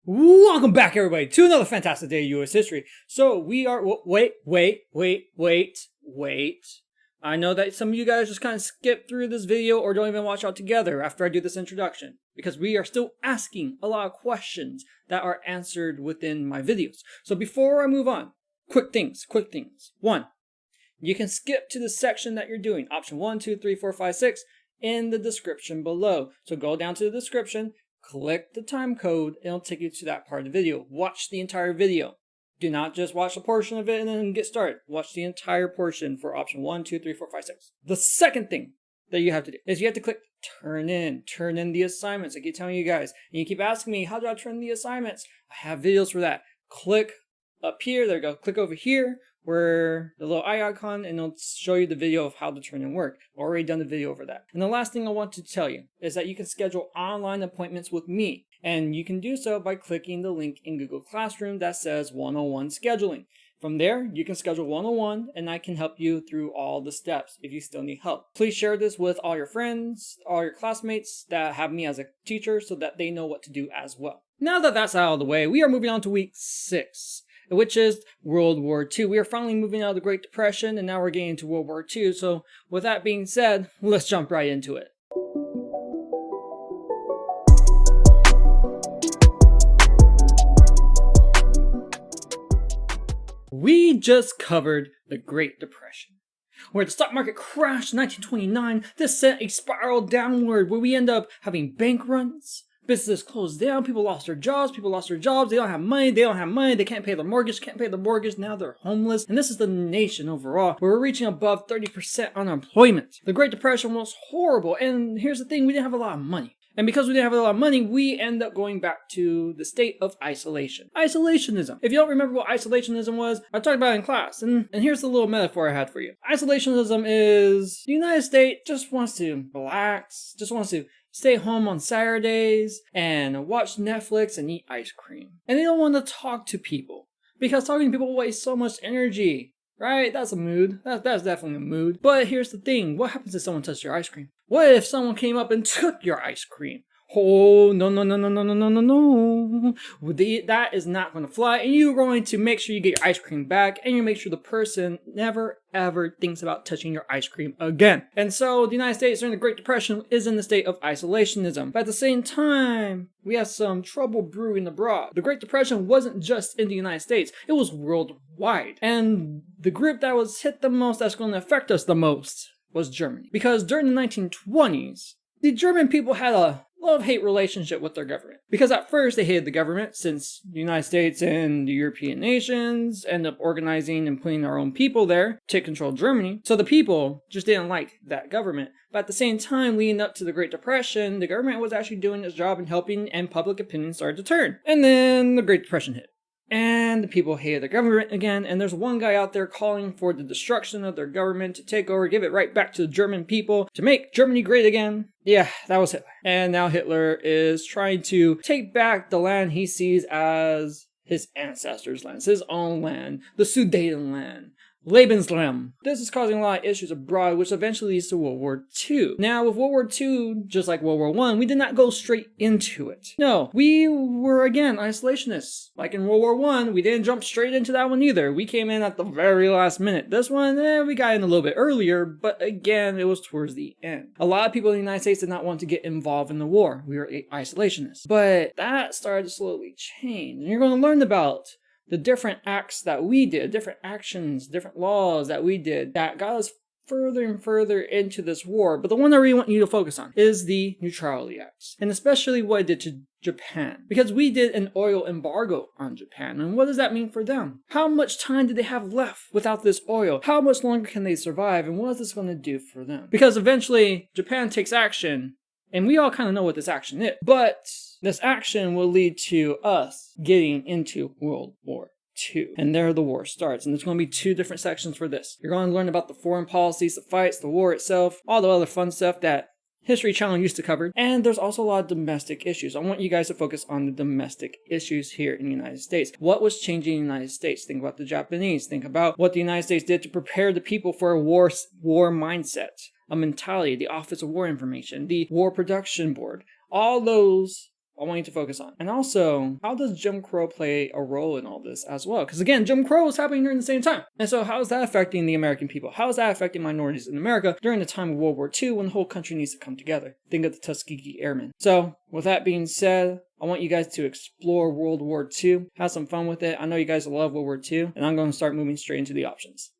Welcome back, everybody, to another fantastic day of U.S. history. So we are, wait. I know that some of you guys just kind of skip through this video or don't even watch altogether after I do this introduction, because we are still asking a lot of questions that are answered within my videos. So before I move on, quick things. 1, you can skip to the section that you're doing, option 1, 2, 3, 4, 5, 6, in the description below. So go down to the description, click the time code, and it'll take you to that part of the video. Watch the entire video. Do not just watch a portion of it and then get started. Watch the entire portion for option 1, 2, 3, 4, 5, 6. The second thing that you have to do is you have to click turn in the assignments. I keep telling you guys, and you keep asking me, how do I turn the assignments? I have videos for that. Click up here, there you go. Click over here where the little eye icon, and it'll show you the video of how to turn in work. Already done the video over that. And the last thing I want to tell you is that you can schedule online appointments with me, and you can do so by clicking the link in Google Classroom that says 101 scheduling. From there, you can schedule 101, and I can help you through all the steps if you still need help. Please share this with all your friends, all your classmates that have me as a teacher, so that they know what to do as well. Now that that's out of the way, we are moving on to week 6. Which is World War II. We are finally moving out of the Great Depression, and now we're getting into World War II. So with that being said, let's jump right into it. We just covered the Great Depression, where the stock market crashed in 1929. This sent a spiral downward where we end up having bank runs. Businesses closed down, people lost their jobs, they don't have money, they can't pay their mortgage, now they're homeless. And this is the nation overall, where we're reaching above 30% unemployment. The Great Depression was horrible, and here's the thing, we didn't have a lot of money. And because we didn't have a lot of money, we end up going back to the state of isolation. Isolationism. If you don't remember what isolationism was, I talked about it in class, and here's the little metaphor I had for you. Isolationism is the United States just wants to relax, just wants to stay home on Saturdays and watch Netflix and eat ice cream. And they don't want to talk to people because talking to people wastes so much energy, right? That's a mood. That's definitely a mood. But here's the thing. What happens if someone touched your ice cream? What if someone came up and took your ice cream? Oh, no. That is not going to fly. And you're going to make sure you get your ice cream back, and you make sure the person never ever thinks about touching your ice cream again. And so the United States during the Great Depression is in the state of isolationism. But at the same time, we have some trouble brewing abroad. The Great Depression wasn't just in the United States, it was worldwide. And the group that was hit the most, that's going to affect us the most, was Germany. Because during the 1920s, the German people had a love-hate relationship with their government. Because at first they hated the government, since the United States and the European nations end up organizing and putting their own people there to control Germany. So the people just didn't like that government. But at the same time, leading up to the Great Depression, the government was actually doing its job in helping, and public opinion started to turn. And then the Great Depression hit. And the people hated the government again, and there's one guy out there calling for the destruction of their government, to take over, give it right back to the German people, to make Germany great again. Yeah, that was Hitler. And now Hitler is trying to take back the land he sees as his ancestors' land, his own land, the Sudetenland. Lebensraum. This is causing a lot of issues abroad, which eventually leads to World War II. Now, with World War II, just like World War I, we did not go straight into it. No, we were, again, isolationists. Like in World War I, we didn't jump straight into that one either. We came in at the very last minute. This one, we got in a little bit earlier, but again, it was towards the end. A lot of people in the United States did not want to get involved in the war. We were isolationists. But that started to slowly change. And you're going to learn about the different acts that we did, different actions, different laws that we did that got us further and further into this war. But the one I really want you to focus on is the Neutrality Acts, and especially what it did to Japan. Because we did an oil embargo on Japan, and what does that mean for them? How much time did they have left without this oil? How much longer can they survive, and what is this going to do for them? Because eventually, Japan takes action, and we all kind of know what this action is. But this action will lead to us getting into World War II. And there the war starts. And there's going to be 2 different sections for this. You're going to learn about the foreign policies, the fights, the war itself, all the other fun stuff that History Channel used to cover. And there's also a lot of domestic issues. I want you guys to focus on the domestic issues here in the United States. What was changing in the United States? Think about the Japanese. Think about what the United States did to prepare the people for a war mindset, a mentality, the Office of War Information, the War Production Board. All those I want you to focus on. And also, how does Jim Crow play a role in all this as well? Because again, Jim Crow was happening during the same time. And so how is that affecting the American people? How is that affecting minorities in America during the time of World War II when the whole country needs to come together? Think of the Tuskegee Airmen. So with that being said, I want you guys to explore World War II, have some fun with it. I know you guys love World War II, and I'm going to start moving straight into the options.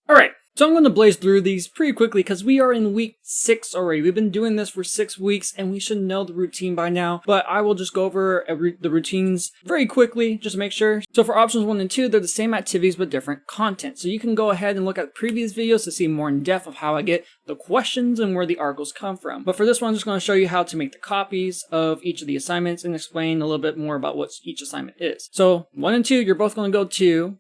All right. So I'm going to blaze through these pretty quickly because we are in week 6 already. We've been doing this for 6 weeks and we should know the routine by now, but I will just go over the routines very quickly just to make sure. So for options 1 and 2, they're the same activities but different content. So you can go ahead and look at previous videos to see more in depth of how I get the questions and where the articles come from. But for this one, I'm just going to show you how to make the copies of each of the assignments and explain a little bit more about what each assignment is. So 1 and 2, you're both going to go to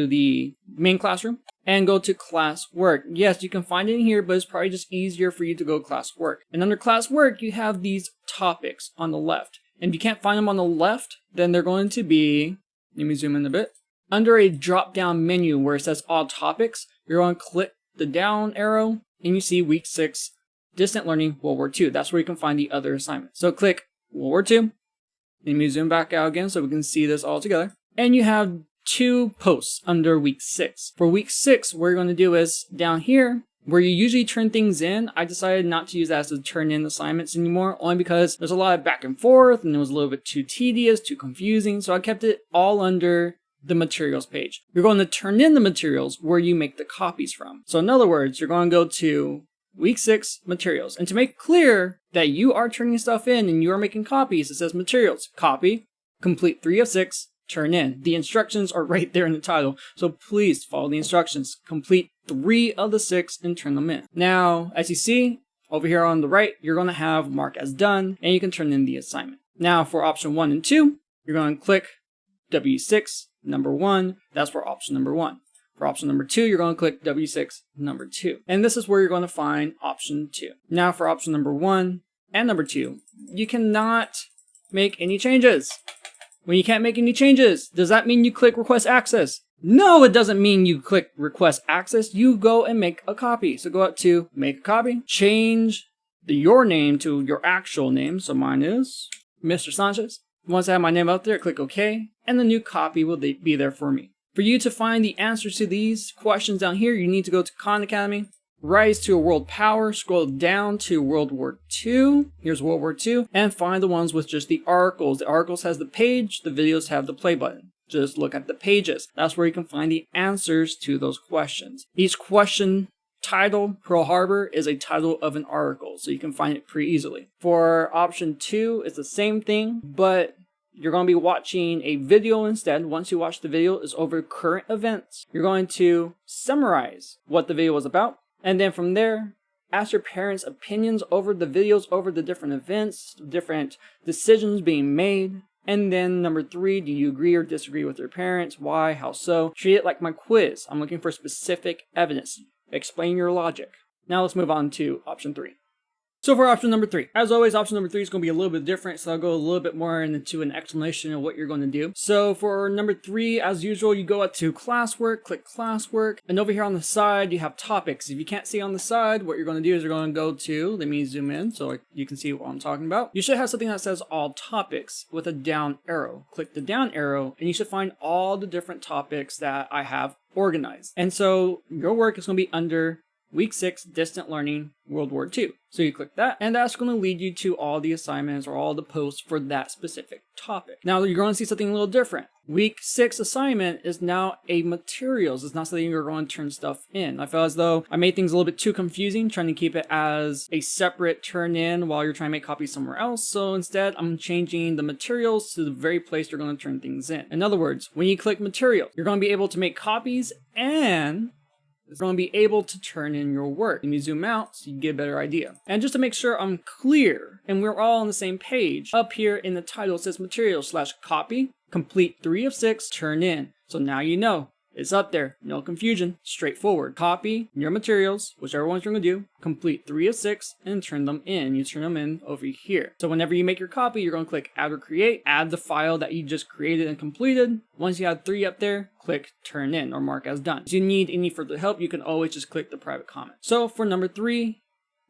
the main classroom and go to classwork. Yes, you can find it in here, but it's probably just easier for you to go classwork. And under classwork, you have these topics on the left. And if you can't find them on the left, then they're going to be, let me zoom in a bit, under a drop-down menu where it says all topics, you're going to click the down arrow and you see week 6, distant learning, World War II. That's where you can find the other assignments. So click World War II. Let me zoom back out again so we can see this all together. And you have 2 posts under week 6. For week 6, what we're going to do is down here, where you usually turn things in, I decided not to use that as to turn in assignments anymore, only because there's a lot of back and forth and it was a little bit too tedious, too confusing, so I kept it all under the materials page. You're going to turn in the materials where you make the copies from. So in other words, you're going to go to week 6 materials. And to make clear that you are turning stuff in and you are making copies, it says materials, copy, complete 3 of 6, turn in. The instructions are right there in the title, so please follow the instructions. Complete 3 of the 6 and turn them in. Now, as you see, over here on the right, you're going to have mark as done, and you can turn in the assignment. Now, for option 1 and 2, you're going to click W6, number 1. That's for option number 1. For option number 2, you're going to click W6, number 2. And this is where you're going to find option 2. Now, for option number 1 and number 2, you cannot make any changes. When you can't make any changes, does that mean you click request access? No, it doesn't mean you click request access. You go and make a copy. So go up to make a copy, change your name to your actual name. So mine is Mr. Sanchez. Once I have my name out there, click OK, and the new copy will be there for me. For you to find the answers to these questions down here, you need to go to Khan Academy, rise to a world power, scroll down to World War II. Here's World War II, and find the ones with just the articles. The articles has the page, the videos have the play button. Just look at the pages. That's where you can find the answers to those questions. Each question title, Pearl Harbor, is a title of an article, so you can find it pretty easily. For option 2, it's the same thing, but you're going to be watching a video instead. Once you watch the video, it's over current events. You're going to summarize what the video was about. And then from there, ask your parents' opinions over the videos, over the different events, different decisions being made. And then number 3, do you agree or disagree with your parents? Why? How so? Treat it like my quiz. I'm looking for specific evidence. Explain your logic. Now let's move on to option 3. So for option number 3, as always, option number 3 is going to be a little bit different, so I'll go a little bit more into an explanation of what you're going to do. So for number 3, as usual, you go up to classwork, click classwork, and over here on the side, you have topics. If you can't see on the side, what you're going to do is you're going to go to, let me zoom in so you can see what I'm talking about. You should have something that says all topics with a down arrow. Click the down arrow, and you should find all the different topics that I have organized. And so your work is going to be under Week 6, Distant Learning, World War II. So you click that, and that's going to lead you to all the assignments or all the posts for that specific topic. Now you're going to see something a little different. Week 6 assignment is now a materials. It's not something you're going to turn stuff in. I felt as though I made things a little bit too confusing, trying to keep it as a separate turn in while you're trying to make copies somewhere else. So instead, I'm changing the materials to the very place you're going to turn things in. In other words, when you click materials, you're going to be able to make copies and it's going to be able to turn in your work. Let me zoom out so you get a better idea. And just to make sure I'm clear and we're all on the same page, up here in the title it says materials/copy, complete 3 of 6, turn in. So now you know. It's up there, no confusion, straightforward. Copy your materials, whichever ones you're going to do, complete 3 of 6, and turn them in. You turn them in over here. So whenever you make your copy, you're going to click add or create, add the file that you just created and completed. Once you have 3 up there, click turn in or mark as done. If you need any further help, you can always just click the private comment. So for number 3,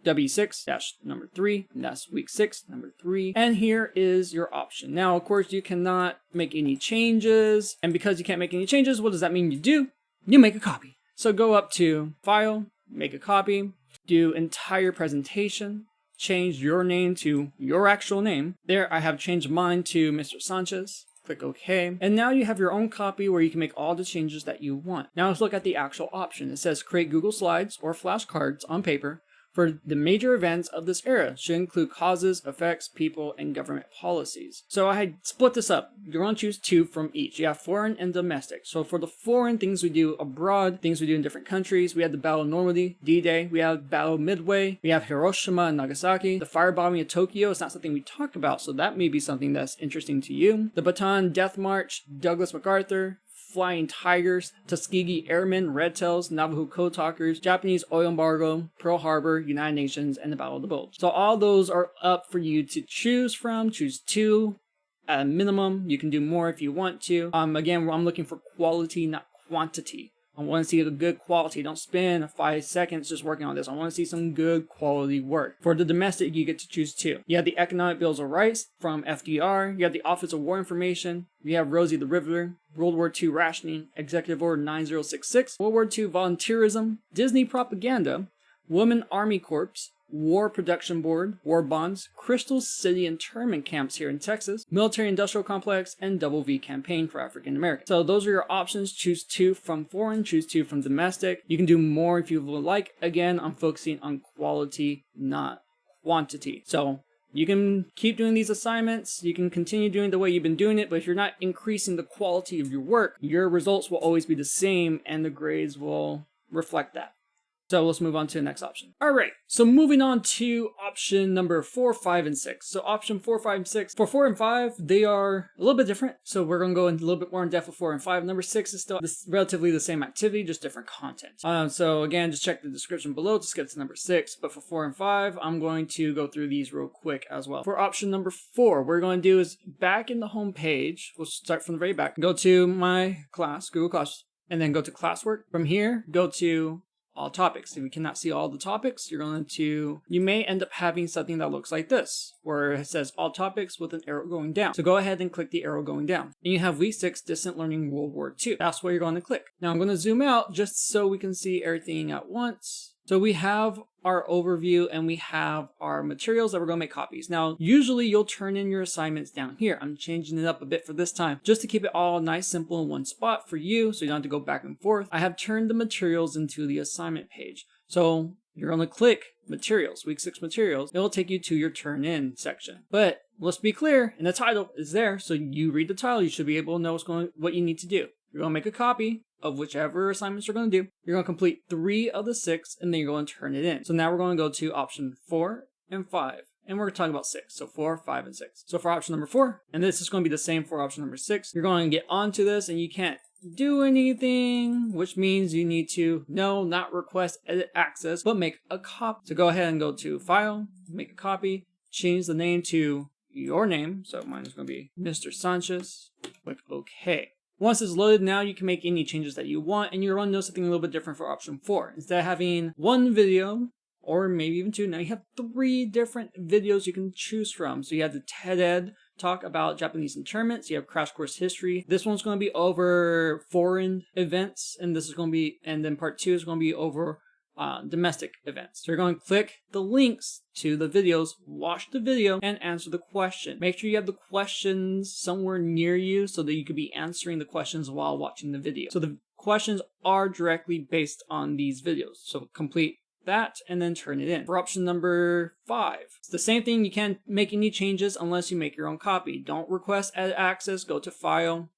W6-3, and that's week 6, number 3. And here is your option. Now, of course, you cannot make any changes. And because you can't make any changes, what does that mean you do? You make a copy. So go up to File, Make a Copy, do Entire Presentation, change your name to your actual name. There, I have changed mine to Mr. Sanchez. Click OK. And now you have your own copy where you can make all the changes that you want. Now let's look at the actual option. It says create Google Slides or flashcards on paper for the major events of this era. Should include causes, effects, people, and government policies. So I had split this up. You're going to choose 2 from each. You have foreign and domestic. So for the foreign, things we do abroad, things we do in different countries, we have the Battle of Normandy, D-Day, we have Battle of Midway, we have Hiroshima and Nagasaki, the firebombing of Tokyo. It's not something we talk about, so that may be something that's interesting to you. The Bataan Death March, Douglas MacArthur, Flying Tigers, Tuskegee Airmen, Red Tails, Navajo Code Talkers, Japanese oil embargo, Pearl Harbor, United Nations, and the Battle of the Bulge. So all those are up for you to choose from. Choose 2 at a minimum. You can do more if you want to. Again, I'm looking for quality, not quantity. I want to see the good quality. Don't spend 5 seconds just working on this. I want to see some good quality work. For the domestic, you get to choose 2. You have the Economic Bills of Rights from FDR. You have the Office of War Information. You have Rosie the Riveter, World War II Rationing, Executive Order 9066, World War II Volunteerism, Disney Propaganda, Women Army Corps, War Production Board, War Bonds, Crystal City internment camps here in Texas, Military Industrial Complex, and Double V Campaign for African Americans. So those are your options. Choose 2 from foreign, choose 2 from domestic. You can do more if you would like. Again, I'm focusing on quality, not quantity. So you can keep doing these assignments. You can continue doing the way you've been doing it, but if you're not increasing the quality of your work, your results will always be the same and the grades will reflect that. So let's move on to the next option. All right, so moving on to option number 4, 5, and 6. So option 4, 5, and 6. For 4 and 5, they are a little bit different. So we're going to go into a little bit more in depth with 4 and 5. Number 6 is still relatively the same activity, just different content. So again, just check the description below to get to number 6. But for 4 and 5, I'm going to go through these real quick as well. For option number 4, what we're going to do is back in the home page. We'll start from the very back. Go to my class, Google Class, and then go to classwork. From here, go to all topics. If you cannot see all the topics, you may end up having something that looks like this, where it says all topics with an arrow going down. So go ahead and click the arrow going down. And you have week 6, Distant Learning World War II. That's what you're going to click. Now I'm going to zoom out just so we can see everything at once. So we have our overview and we have our materials that we're going to make copies. Now, usually you'll turn in your assignments down here. I'm changing it up a bit for this time, just to keep it all nice, simple in one spot for you, so you don't have to go back and forth. I have turned the materials into the assignment page. So you're going to click materials, week 6 materials. It'll take you to your turn in section. But let's be clear, and the title is there, so you read the title, you should be able to know what you need to do. You're going to make a copy of whichever assignments you're going to do. You're going to complete 3 of the 6, and then you're going to turn it in. So now we're going to go to option 4 and 5, and we're talking about 6. So 4, 5, and 6. So for option number 4, and this is going to be the same for option number 6, you're going to get onto this, and you can't do anything, which means you need to not request edit access, but make a copy. So go ahead and go to File, Make a Copy, change the name to your name. So mine is going to be Mr. Sanchez. Click OK. Once it's loaded, now you can make any changes that you want, and you're going to know something a little bit different for option 4. Instead of having 1 video, or maybe even 2, now you have 3 different videos you can choose from. So you have the TED Ed talk about Japanese internments, you have Crash Course History. This one's going to be over foreign events, and then part 2 is going to be over domestic events. So you're going to click the links to the videos, watch the video, and answer the question. Make sure you have the questions somewhere near you so that you could be answering the questions while watching the video. So the questions are directly based on these videos. So complete that and then turn it in. For option number 5, it's the same thing. You can't make any changes unless you make your own copy. Don't request edit access. Go to File,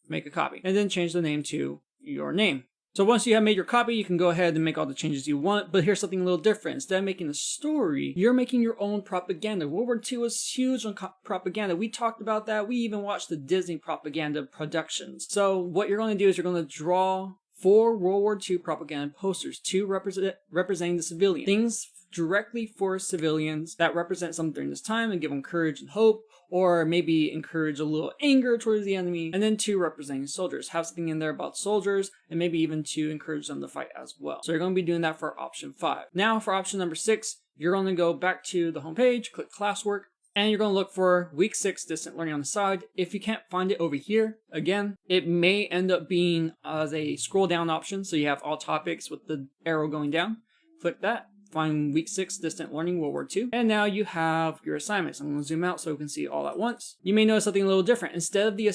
Make a Copy, and then change the name to your name. So once you have made your copy, you can go ahead and make all the changes you want, but here's something a little different. Instead of making a story, you're making your own propaganda. World War II was huge on propaganda. We talked about that. We even watched the Disney propaganda productions. So what you're going to do is you're going to draw 4 World War II propaganda posters, 2 representing the civilian. Things directly for civilians that represent something during this time and give them courage and hope, or maybe encourage a little anger towards the enemy. And then 2, representing soldiers. Have something in there about soldiers, and maybe even to encourage them to fight as well. So you're going to be doing that for option 5. Now for option number 6, you're going to go back to the home page, click classwork, and you're going to look for week 6 distant learning on the side. If you can't find it over here, again, it may end up being as a scroll down option. So you have all topics with the arrow going down. Click that. Find week 6 distant learning World War II. And now you have your assignments. I'm going to zoom out so we can see all at once. You may notice something a little different. Instead of the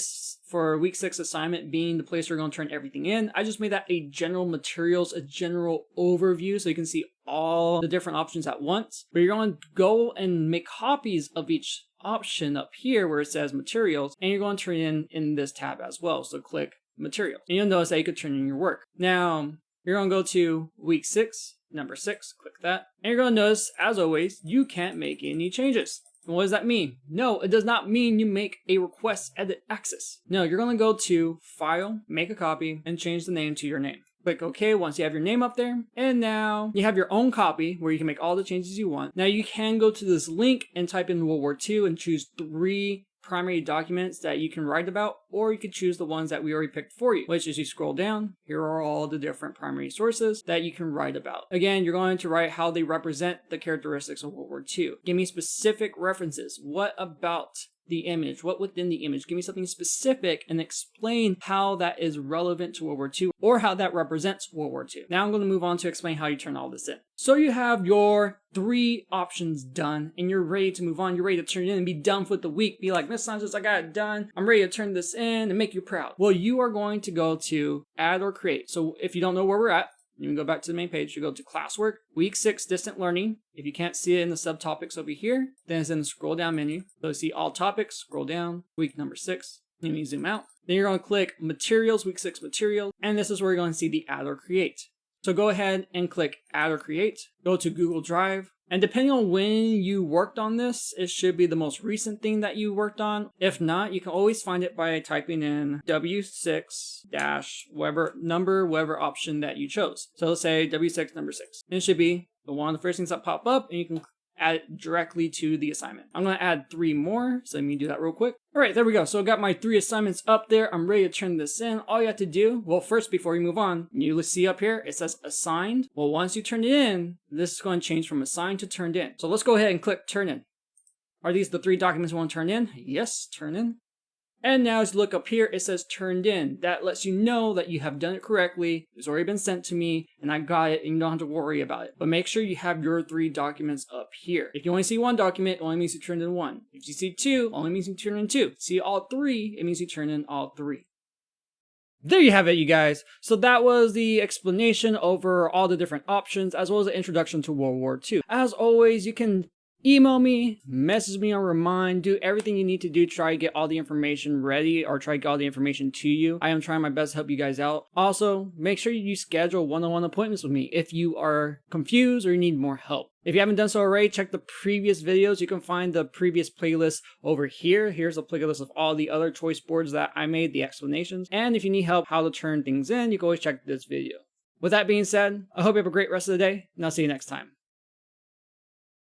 for week 6 assignment being the place where you're going to turn everything in, I just made that a general materials, a general overview so you can see all the different options at once. But you're going to go and make copies of each option up here where it says materials, and you're going to turn in this tab as well. So click materials. And you'll notice that you could turn in your work. Now, you're going to go to week 6. Number 6, click that. And you're going to notice, as always, you can't make any changes. And what does that mean? No, it does not mean you make a request edit access. No, you're going to go to File, Make a Copy, and change the name to your name. Click OK once you have your name up there. And now you have your own copy where you can make all the changes you want. Now you can go to this link and type in World War II and choose 3 primary documents that you can write about, or you could choose the ones that we already picked for you, which is you scroll down, here are all the different primary sources that you can write about. Again, you're going to write how they represent the characteristics of World War II. Give me specific references. What about the image? What within the image? Give me something specific and explain how that is relevant to World War II or how that represents World War II. Now I'm going to move on to explain how you turn all this in. So you have your 3 options done and you're ready to move on. You're ready to turn it in and be done with the week. Be like, Miss Sanchez, I got it done. I'm ready to turn this in and make you proud. Well, you are going to go to add or create. So if you don't know where we're at, you can go back to the main page. You go to classwork, week 6 distant learning. If you can't see it in the subtopics over here, then it's in the scroll down menu. So you see all topics, scroll down, week number 6. Then you zoom out. Then you're going to click materials, week 6 materials. And this is where you're going to see the add or create. So go ahead and click add or create. Go to Google Drive. And depending on when you worked on this, it should be the most recent thing that you worked on. If not, you can always find it by typing in W6-whatever option that you chose. So let's say W6 number 6. And it should be one of the first things that pop up, and you can add it directly to the assignment. I'm going to add 3 more, so let me do that real quick. All right, there we go. So I got my 3 assignments up there. I'm ready to turn this in. All you have to do, well, first, before you move on, you see up here, it says assigned. Well, once you turn it in, this is going to change from assigned to turned in. So let's go ahead and click turn in. Are these the 3 documents you want to turn in? Yes, turn in. And now as you look up here, it says turned in. That lets you know that you have done it correctly. It's already been sent to me and I got it and you don't have to worry about it. But make sure you have your 3 documents up here. If you only see 1 document, it only means you turned in 1. If you see 2, it only means you turned in 2. If you see all 3, it means you turned in all 3. There you have it, you guys. So that was the explanation over all the different options as well as the introduction to World War II. As always, you can email me, message me on Remind, do everything you need to do to try to get all the information ready or try to get all the information to you. I am trying my best to help you guys out. Also, make sure you schedule one-on-one appointments with me if you are confused or you need more help. If you haven't done so already, check the previous videos. You can find the previous playlist over here. Here's a playlist of all the other choice boards that I made, the explanations. And if you need help how to turn things in, you can always check this video. With that being said, I hope you have a great rest of the day, and I'll see you next time.